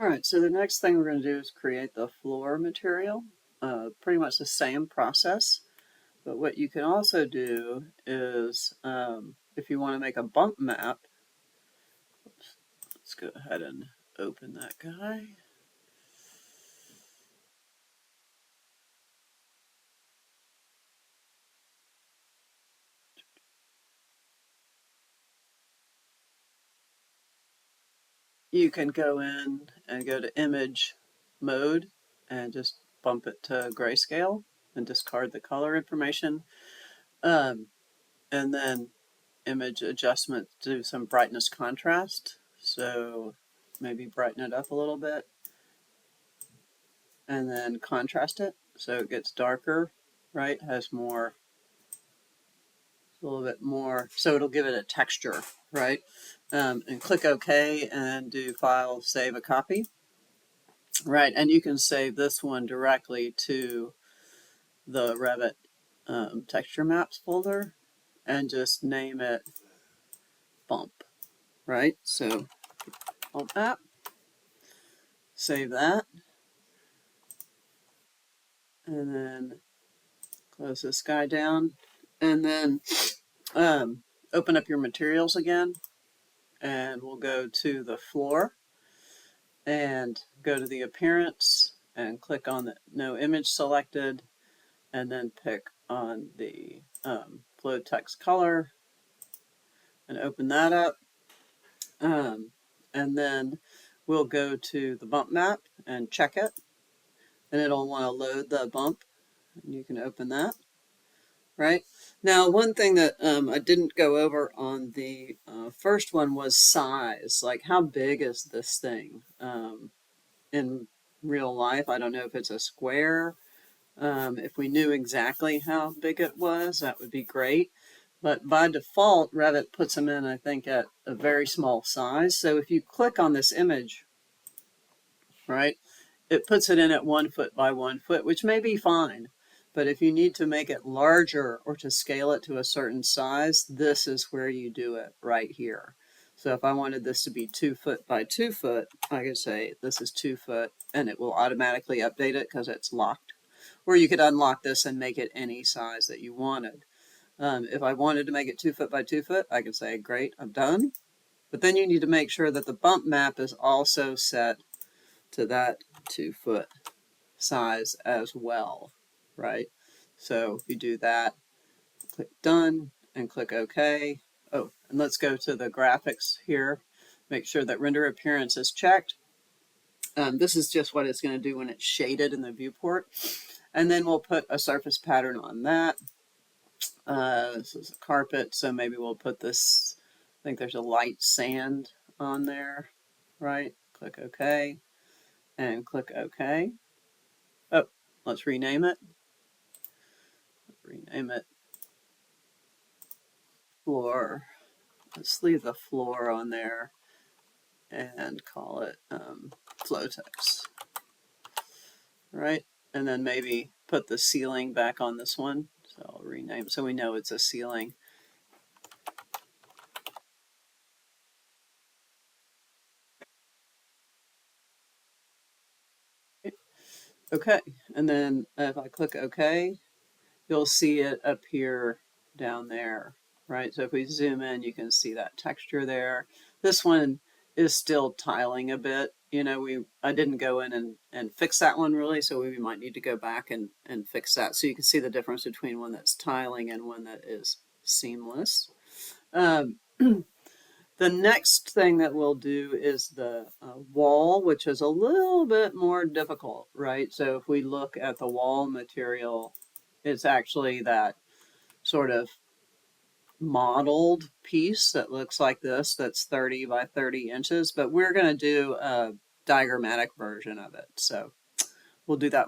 All right, so the next thing we're going to do is create the floor material. Pretty much the same process, but what you can also do is if you want to make a bump map, let's go ahead and open that guy. You can go in and go to image mode and just bump it to grayscale and discard the color information. And then image adjustment, do some brightness contrast. So maybe brighten it up a little bit and then contrast it so it gets darker, right? Has more, a little bit more, so it'll give it a texture, right? And click OK and do File, Save a Copy. Right, and you can save this one directly to the Revit texture maps folder and just name it bump, right? So bump map, save that, and then close this guy down, and then open up your materials again, and we'll go to the floor and go to the appearance and click on the no image selected, and then pick on the flow text color and open that up. And then we'll go to the bump map and check it, and it'll want to load the bump, and you can open that. Right now, one thing that I didn't go over on the first one was size. Like, how big is this thing in real life? I don't know if it's a square. If we knew exactly how big it was, that would be great. But by default, Revit puts them in, I think, at a very small size. So if you click on this image, right, it puts it in at 1 foot by 1 foot, which may be fine. But if you need to make it larger or to scale it to a certain size, this is where you do it right here. So if I wanted this to be 2 foot by 2 foot, I could say this is 2 foot, and it will automatically update it because it's locked. Or you could unlock this and make it any size that you wanted. If I wanted to make it 2 foot by 2 foot, I could say, great, I'm done. But then you need to make sure that the bump map is also set to that 2 foot size as well, right? So if you do that, click done and click OK. Oh, and let's go to the graphics here. Make sure that render appearance is checked. This is just what it's going to do when it's shaded in the viewport. And then we'll put a surface pattern on that. This is a carpet, so maybe we'll put this, I think there's a light sand on there, right? Click OK and click OK. Oh, let's rename it. Rename it floor. Let's leave the floor on there and call it flow text. Right, and then maybe put the ceiling back on this one. So I'll rename so we know it's a ceiling. Okay, and then if I click OK, you'll see it appear down there, right? So if we zoom in, you can see that texture there. This one is still tiling a bit. You know, I didn't go in and fix that one really, so we might need to go back and fix that. So you can see the difference between one that's tiling and one that is seamless. The next thing that we'll do is the wall, which is a little bit more difficult, right? So if we look at the wall material, it's actually that sort of modeled piece that looks like this, that's 30 by 30 inches, but we're going to do a diagrammatic version of it. So we'll do that